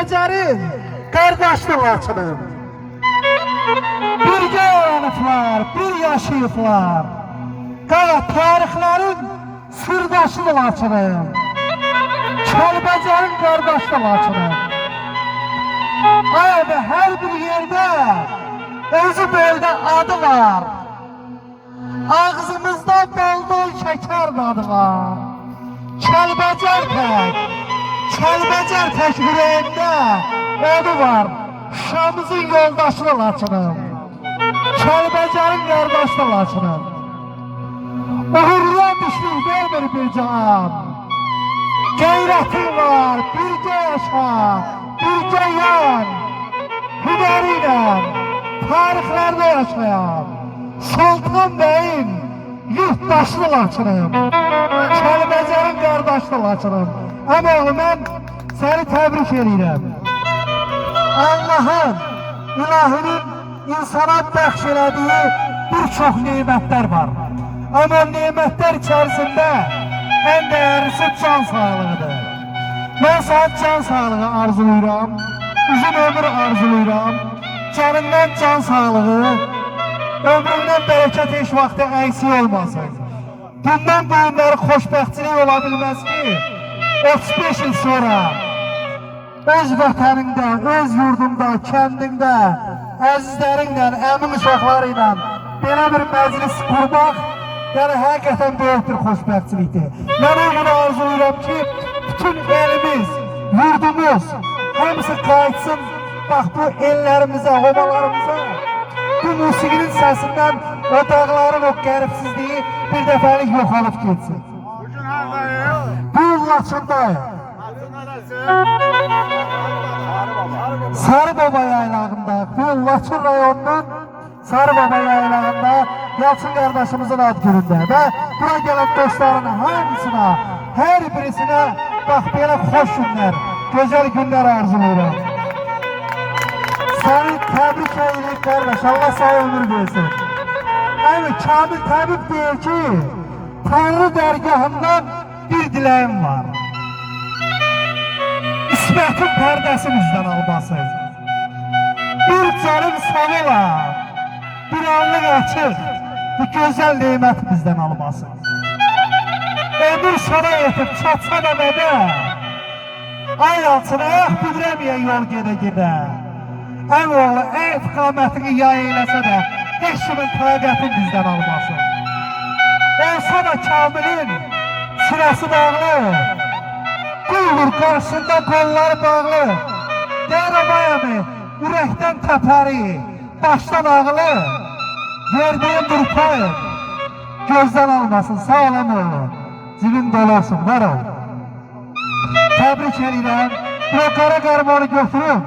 Kəlbəcərin qardaşlı Laçınım. Birgə öğreniblər, bir yaşayıblar. Qara tarixlərin sırdaşlı Laçınım. Kəlbəcərin qardaşlı Laçınım. Abi hər bir yerdə özü böyle adı var. Ağzımızda bol şeker dadı var. Kəlbəcər tək yüreğində adı var. Şamızın yoldaşlı Laçınım. Kəlbəcərin qardaşlı Laçınım. Uğurluya düşdük vermir bir can. Qeyrətin var, birgə yaşa, birgə yan. Hünəri ilə tarixlərdə yaşayan Sultan Bey'in yurttaşlı Laçınım. Kəlbəcərin qardaşlı Laçınım. Əməli mən səni təbrik edirəm. Allah'ın, ilahinin insana bəxş elədiyi bir çox nimətlər var. Ama nimətlər içərisində en değerlisi can sağlığıdır. Ben sana can sağlığı arzulayıram, uzun ömür arzulayıram, canından can sağlığı, ömründən bərəkət heç vaxtı əksik olmasın. Bundan bu günləri xoşbəxtçilik ola bilməz ki, 35 il sonra öz vətənində, öz yurdunda, kəndində, əzizlərinlə, əmin uşaqlarıyla belə bir məclis qurmaq, yani həqiqətən böyük bir xoşbəxtçilikdir. Mən o günü arzulayıram ki, bütün elimiz, yurdumuz, hamısı qayıtsın, bax bu ellərimizə, obalarımıza, bu musiqinin səsindən o dağların o qəribsizliyi bir dəfəlik yox olub geçsin. Bugün haradayım? Bu Laçındayım. Sarıbaba yaylağında, bu Laçın rayonunun Sarıbaba yaylağında Yalçın kardeşimizin ad günündə və bura gələn dostların hamısına, hər birisine bax belə xoş günlər, gözəl günlər arzulayıram. Səni təbrik edirik qardaş, Allah sağ ömür versin. Əmi Kamil Təbib deyir ki, Tanrı dərgahından bir diləyim var. İsmətin pərdəsi bizdən almasın. Bir canım sağ ola, bir anlıq açıq, bu gözəl nimət bizdən almasın. Ömür sana yetib çatsa da mədə, ay altına ayaq bildirəməyən yol gedə. Ən oğlu etiqamətini yay eyləsə də, heç kimin taqətin bizdən almasın. Olsa da Kamilin sinəsi bağlı, quldur qarşısında qolları bağlı, Dərəbayəmi ürəkdən təpəri, başdan ağlı, verdiğin bir payı gözden almasın, sağlam oğlu, cibin dolu olsun, var ol. Təbrik edirəm, bu qara qarmonu götürün,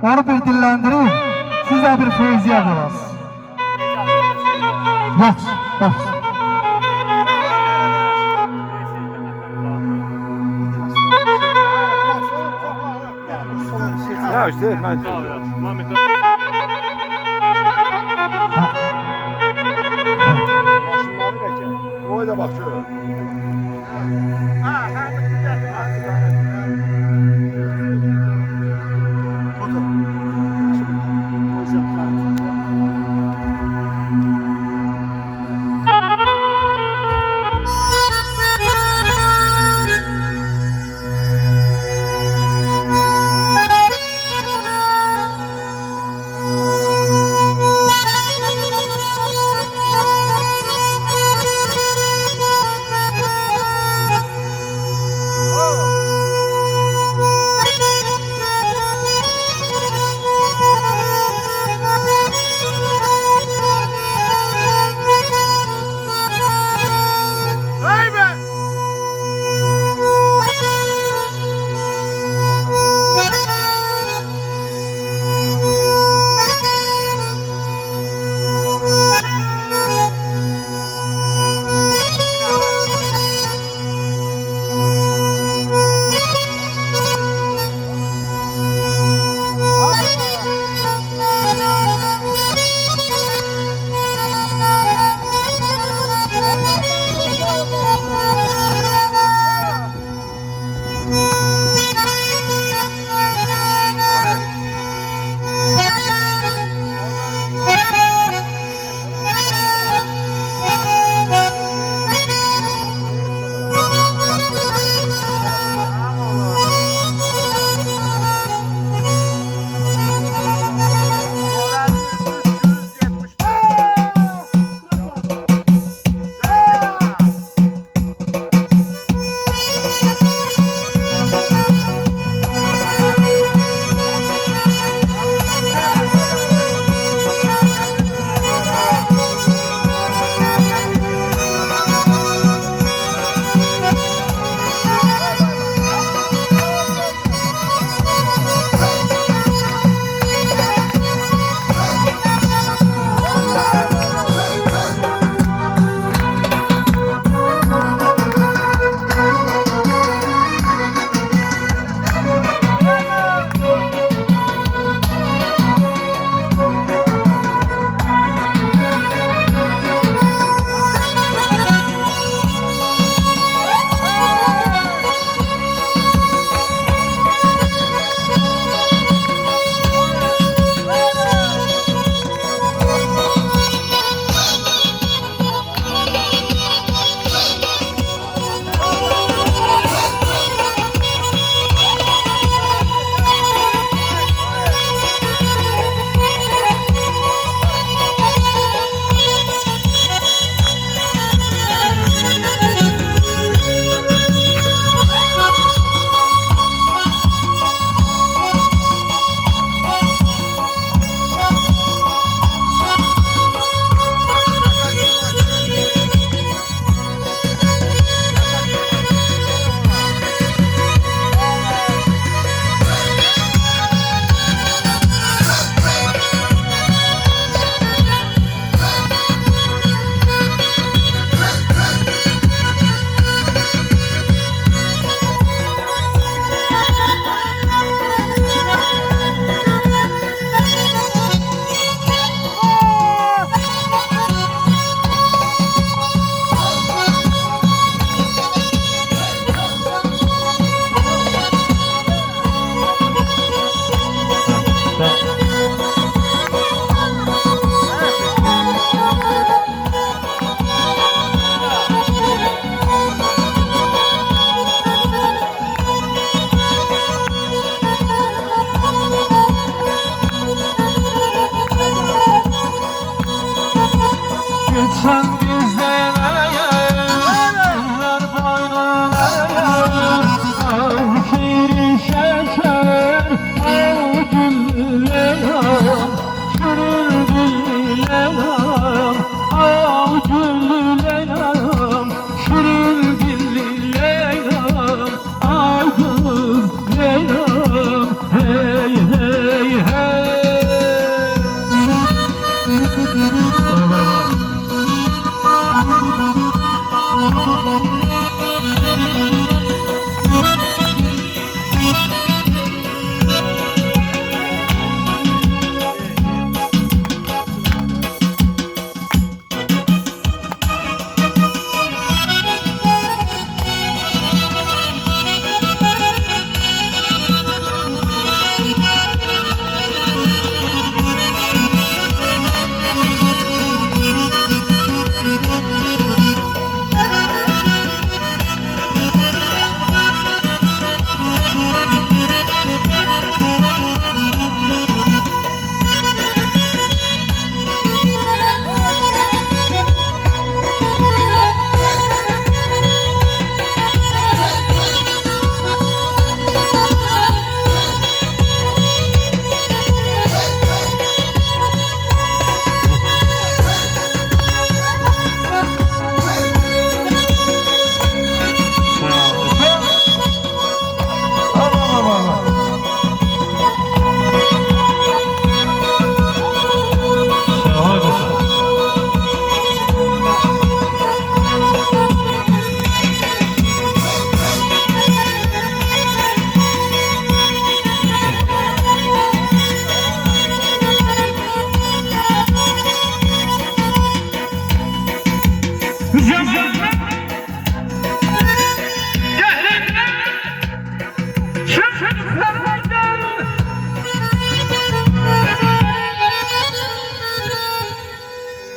onu bir dillendirin, siz de bir feyziye olasınız. Yaxşı, yaxşı. Ya işte ben da bak şöyle.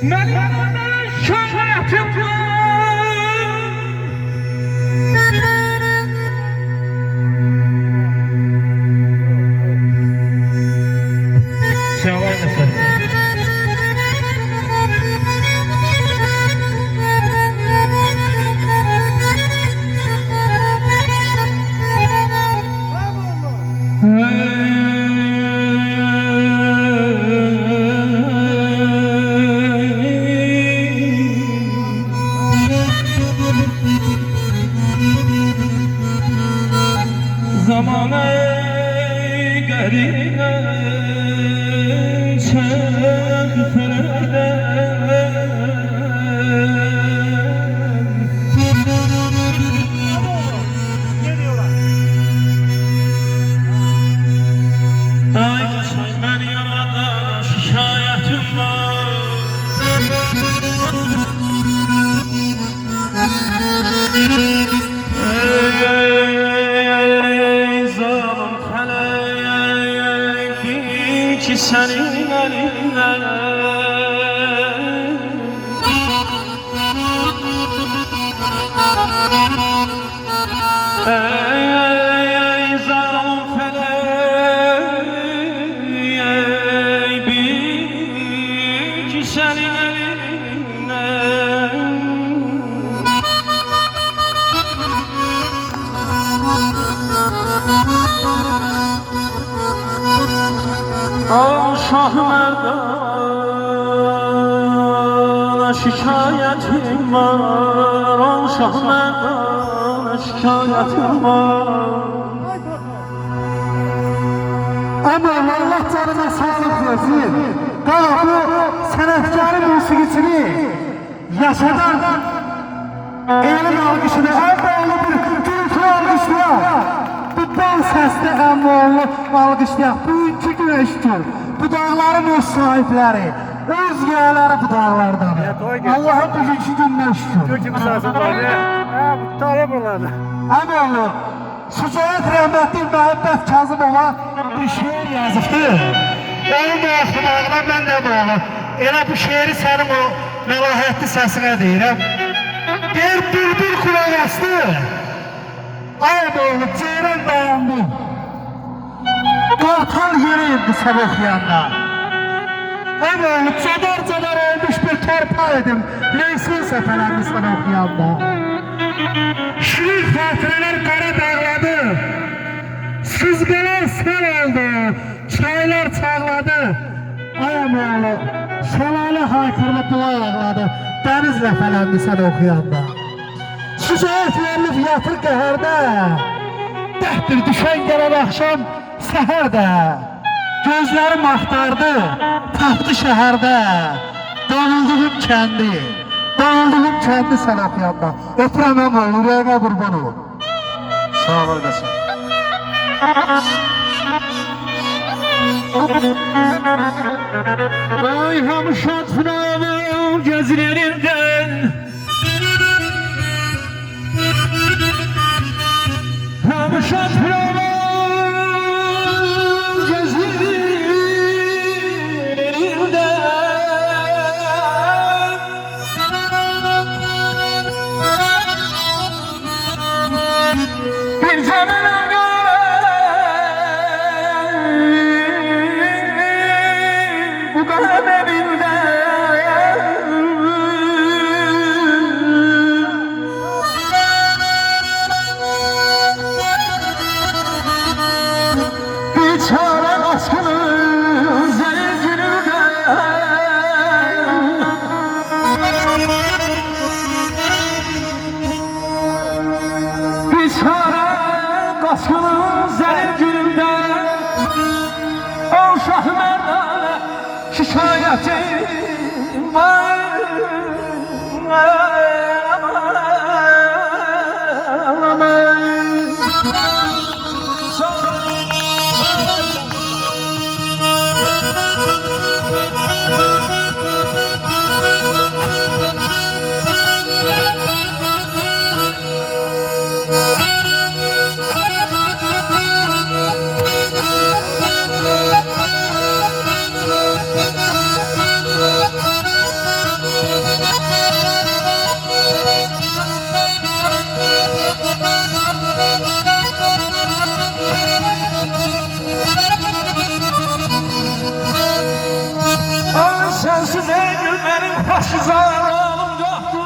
Mənim şöhretim Sağ olasın. Zamanı garine Ne diyorlar? Ay ben yarada şikayetim var Ey zalim felek ki senin elinden Ey zalim felek bil ki senin elinden Al Şah Merdana şikayetim var Al Şah Merdana şikayetim var Ama Allah canına sağlık versin. Daha bu sənətkarı musiqisini yaşadan elin alqışını, əmmoğlu bir gürültü alqışlayaq. Bu bal səsli əmmoğlu alqışlayaq. Bu iki güneşdir. Bu dağların öz sahipləri, öz yerləri bu dağlardan. Allah'ın bugünkü gündən şükür. Türk gibi sağsın var ya. Ha, bu tane buralarda. Əmmoğlu, Şücaət rəhmətli Məhəbbət Kazımova bir şeir yazıbdır. Onun da oxumağına mən də bağlı. Elə bu şeiri sənin o məlahətli səsinə deyirəm. Bir bülbül kulaq astı. Ay oğlu, ceyran dayandı. Qartal yeri indi sən oxuyanda. Ay oğlu, cadar olmuş bir torpaq edim. Leysin səfələndi sən oxuyanda. Şirin xatirələr qara dağladı. Sızqalar sel oldu. Çaylar çağladı. Ay oğlu, şəlalə haykırma dua ağladı. Dəniz ləfələndi sən oxuyanda. Şücaət verilib yatır qəhərdə. Dəhdir düşən gələn axşam səhərdə. Gözlərim axtardı, tapdı şəhərdə. Donulduğum kəndi sən oxuyanda. Öpürəm əmoğlu, ürəyimə qurban olun. Sağ olasın. Ay hamşat fınavın gözlerinden Hamşat fınavın gözlerinden Bir canına bu kalemimde bir çare aşkının zincirinde bir çare aşkının zincirinde o Şah Merdana şikayetim var Sensiz Eylül benim başızarım yoktu.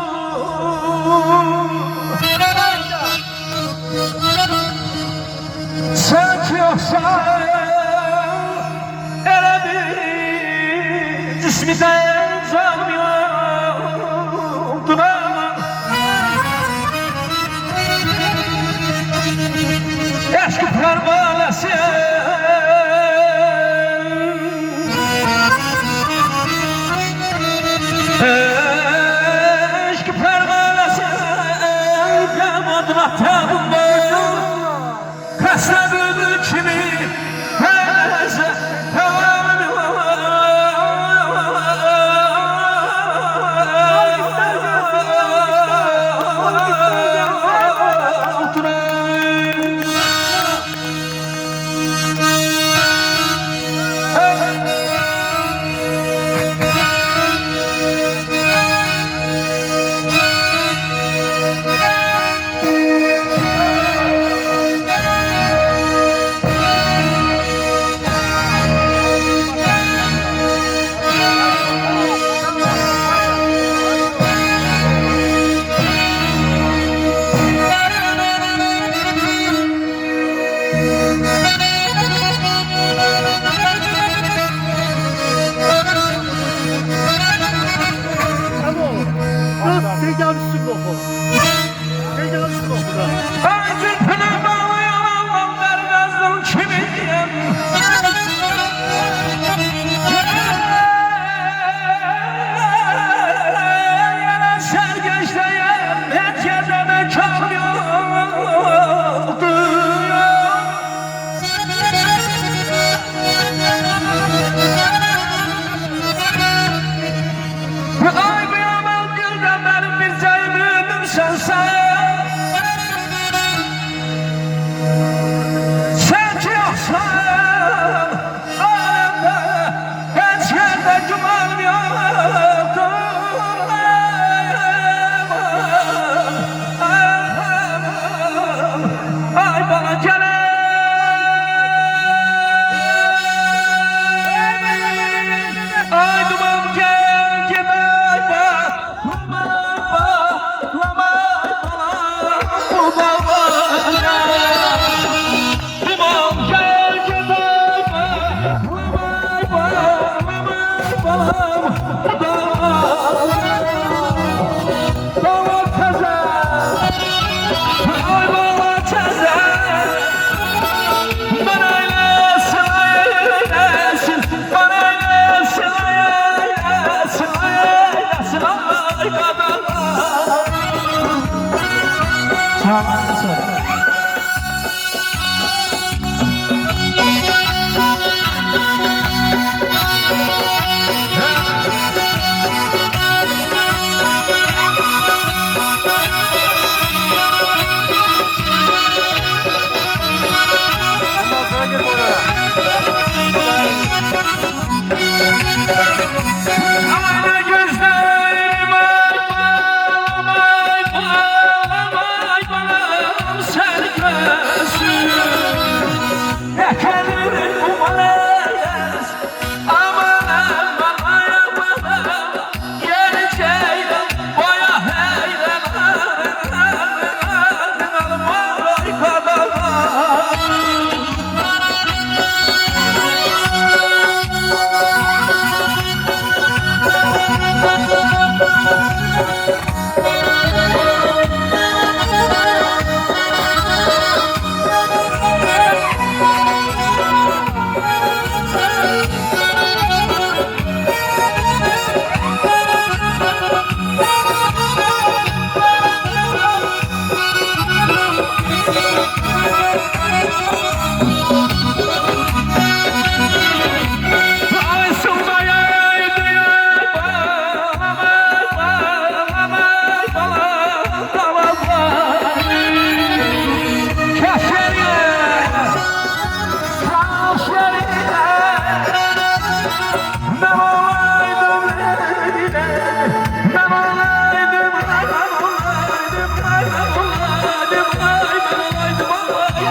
Sen ki yoksan elə bir cismidən canım yoktur ama eşk pervanesi eşk pervanesi yamadına tabımda kasna bülbül kimi neyse tevamını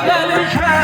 Gelişe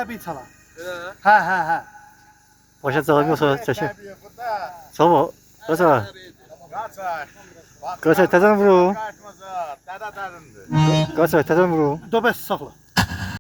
təbii çala. Hə. Başa çalaq yoxsa çəkək? Sağ ol. Qaçaq. Qaçaq təzən vurun. Qaçaq təzən vurun. Dobəs saxla.